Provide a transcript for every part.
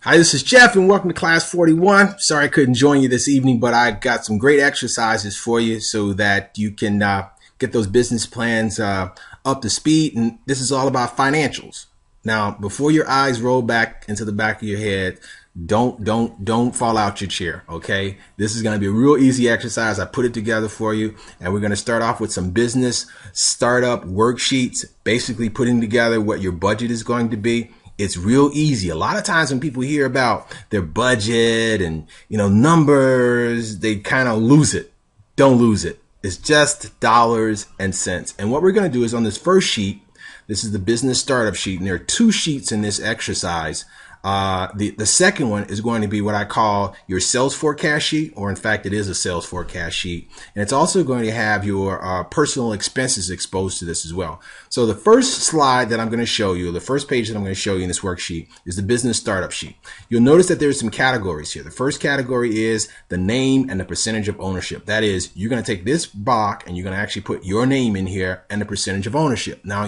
Hi, this is Jeff, and welcome to Class 41. Sorry I couldn't join you this evening, but I got some great exercises for you so that you can get those business plans up to speed. And this is all about financials. Now, before your eyes roll back into the back of your head, don't fall out your chair, okay? This is going to be a real easy exercise. I put it together for you, and we're going to start off with some business startup worksheets, basically putting together what your budget is going to be. It's real easy. A lot of times when people hear about their budget and, numbers, they kind of lose it. Don't lose it. It's just dollars and cents. And what we're going to do is on this first sheet, this is the business startup sheet, and there are two sheets in this exercise. The second one is going to be what I call your sales forecast sheet, or in fact, it is a sales forecast sheet. And it's also going to have your personal expenses exposed to this as well. So the first slide that I'm going to show you, the first page that I'm going to show you in this worksheet is the business startup sheet. You'll notice that there's some categories here. The first category is the name and the percentage of ownership. That is, you're going to take this block and you're going to actually put your name in here and the percentage of ownership. Now,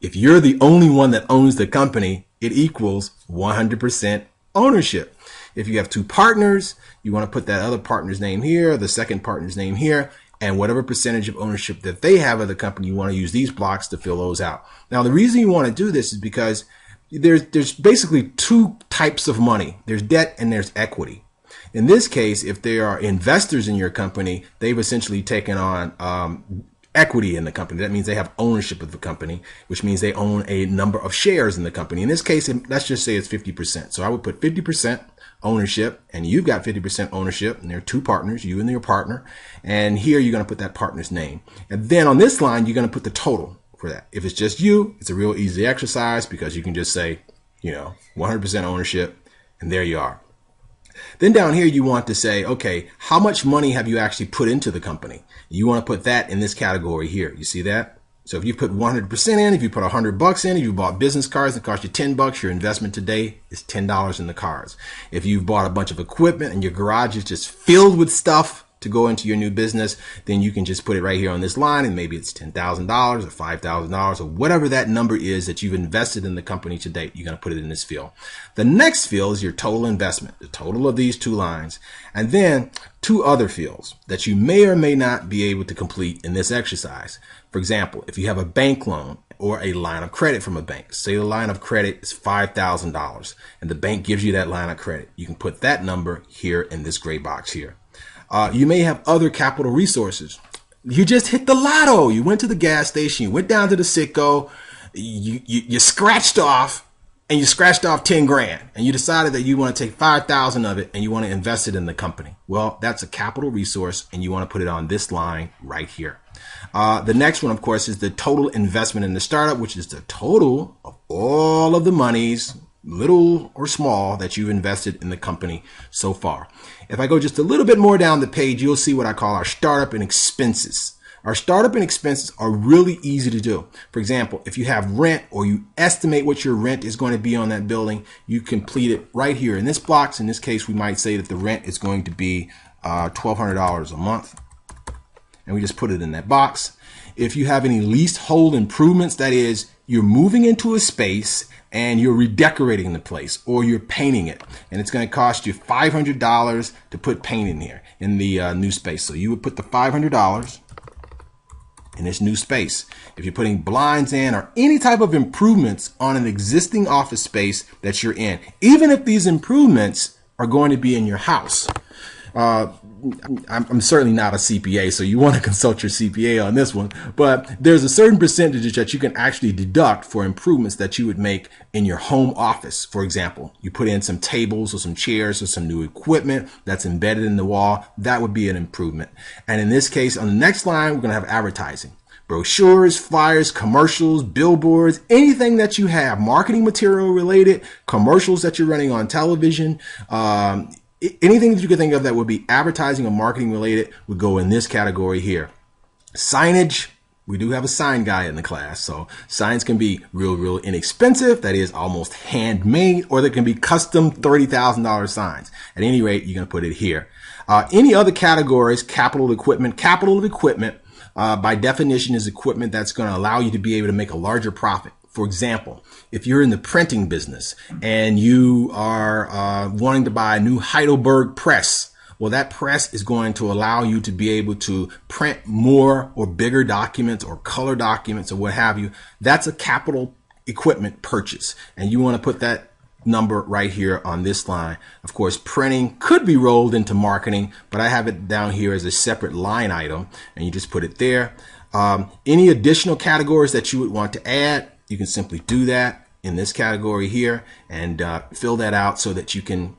if you're the only one that owns the company, it equals 100% ownership. If you have two partners, you want to put that other partner's name here, the second partner's name here, and whatever percentage of ownership that they have of the company, you want to use these blocks to fill those out. Now, the reason you want to do this is because there's basically two types of money. There's debt and there's equity. In this case, if they are investors in your company, they've essentially taken on equity in the company. That means they have ownership of the company, which means they own a number of shares in the company. In this case, let's just say it's 50%. So I would put 50% ownership, and you've got 50% ownership, and there are two partners, you and your partner. And here you're going to put that partner's name. And then on this line, you're going to put the total for that. If it's just you, it's a real easy exercise because you can just say, 100% ownership, and there you are. Then down here, you want to say, okay, how much money have you actually put into the company? You want to put that in this category here. You see that? So if you put 100% in, if you put $100 in, if you bought business cards that cost you $10, your investment today is $10 in the cards. If you've bought a bunch of equipment and your garage is just filled with stuff to go into your new business, then you can just put it right here on this line, and maybe it's $10,000 or $5,000 or whatever that number is that you've invested in the company to date. You're going to put it in this field. The next field is your total investment, the total of these two lines, and then two other fields that you may or may not be able to complete in this exercise. For example, if you have a bank loan or a line of credit from a bank, say the line of credit is $5,000 and the bank gives you that line of credit, you can put that number here in this gray box here. You may have other capital resources. You just hit the lotto. You went to the gas station. You went down to the Citgo. You scratched off, and you scratched off 10 grand. And you decided that you want to take 5,000 of it and you want to invest it in the company. Well, that's a capital resource, and you want to put it on this line right here. The next one, of course, is the total investment in the startup, which is the total of all of the monies, little or small, that you've invested in the company so far. If I go just a little bit more down the page, you'll see what I call our startup and expenses. Our startup and expenses are really easy to do. For example, if you have rent or you estimate what your rent is going to be on that building, you complete it right here in this box. In this case, we might say that the rent is going to be $1,200 a month. And we just put it in that box. If you have any leasehold improvements, that is, you're moving into a space and you're redecorating the place or you're painting it, and it's going to cost you $500 to put paint in here in the new space. So you would put the $500 in this new space. If you're putting blinds in or any type of improvements on an existing office space that you're in, even if these improvements are going to be in your house. I'm certainly not a CPA, so you want to consult your CPA on this one, but there's a certain percentage that you can actually deduct for improvements that you would make in your home office. For example, you put in some tables or some chairs or some new equipment that's embedded in the wall. That would be an improvement. And in this case, on the next line, we're going to have advertising. Brochures, flyers, commercials, billboards, anything that you have, marketing material related, commercials that you're running on television, anything that you could think of that would be advertising or marketing related would go in this category here. Signage, we do have a sign guy in the class. So signs can be real inexpensive. That is almost handmade, or they can be custom $30,000 signs. At any rate, you're going to put it here. Any other categories, capital equipment. Capital of equipment, by definition, is equipment that's going to allow you to be able to make a larger profit. For example, if you're in the printing business and you are wanting to buy a new Heidelberg press, well, that press is going to allow you to be able to print more or bigger documents or color documents or what have you. That's a capital equipment purchase, and you want to put that number right here on this line. Of course, printing could be rolled into marketing, but I have it down here as a separate line item, and you just put it there. Any additional categories that you would want to add, you can simply do that in this category here and fill that out so that you can,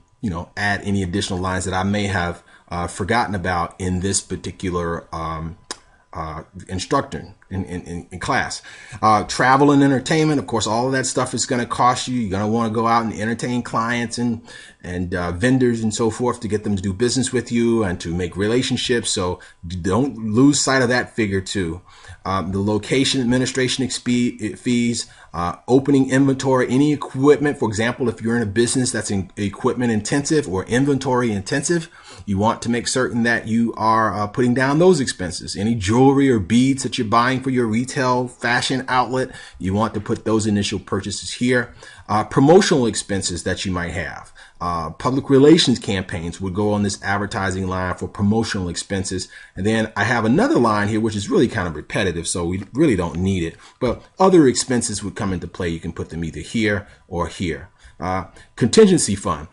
add any additional lines that I may have forgotten about in this particular instructor in class. Travel and entertainment, of course, all of that stuff is going to cost you. You're going to want to go out and entertain clients and vendors and so forth to get them to do business with you and to make relationships. So don't lose sight of that figure too. The location administration fees, opening inventory, any equipment. For example, if you're in a business that's equipment intensive or inventory intensive, you want to make certain that you are putting down those expenses. Any jewelry or beads that you're buying for your retail fashion outlet, you want to put those initial purchases here. Promotional expenses that you might have. Public relations campaigns would go on this advertising line for promotional expenses. And then I have another line here, which is really kind of repetitive, so we really don't need it. But other expenses would come into play. You can put them either here or here. Contingency fund.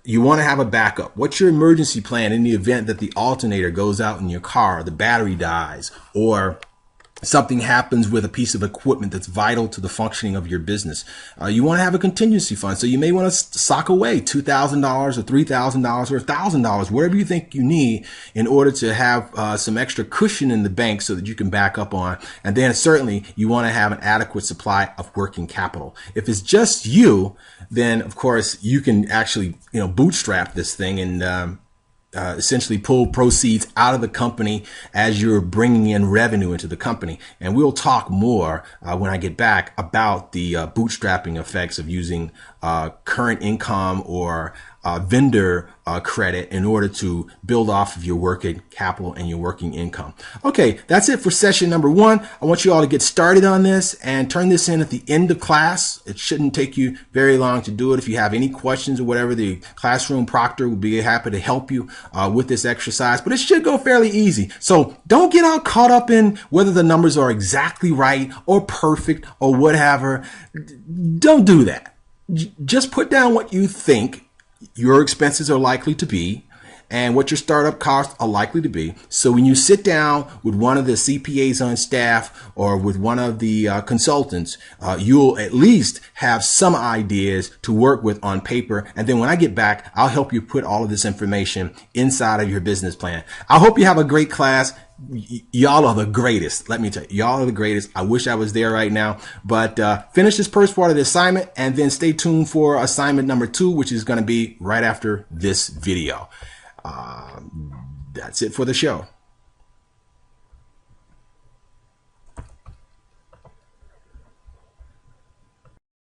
You want to have a backup. What's your emergency plan in the event that the alternator goes out in your car, the battery dies, or something happens with a piece of equipment that's vital to the functioning of your business? You want to have a contingency fund. So you may want to sock away $2,000 or $3,000 or $1,000, whatever you think you need in order to have some extra cushion in the bank so that you can back up on. And then certainly you want to have an adequate supply of working capital. If it's just you, then of course you can actually, bootstrap this thing and essentially pull proceeds out of the company as you're bringing in revenue into the company. And we'll talk more when I get back about the bootstrapping effects of using current income or vendor credit in order to build off of your working capital and your working income. Okay, that's it for session number 1. I want you all to get started on this and turn this in at the end of class. It shouldn't take you very long to do it. If you have any questions or whatever, the classroom proctor will be happy to help you with this exercise, but it should go fairly easy. So don't get all caught up in whether the numbers are exactly right or perfect or whatever. Don't do that. Just put down what you think your expenses are likely to be and what your startup costs are likely to be. So when you sit down with one of the CPAs on staff or with one of the consultants, you'll at least have some ideas to work with on paper. And then when I get back, I'll help you put all of this information inside of your business plan. I hope you have a great class. Y'all are the greatest. Let me tell you, y'all are the greatest. I wish I was there right now, but finish this first part of the assignment and then stay tuned for assignment number 2, which is going to be right after this video. That's it for the show.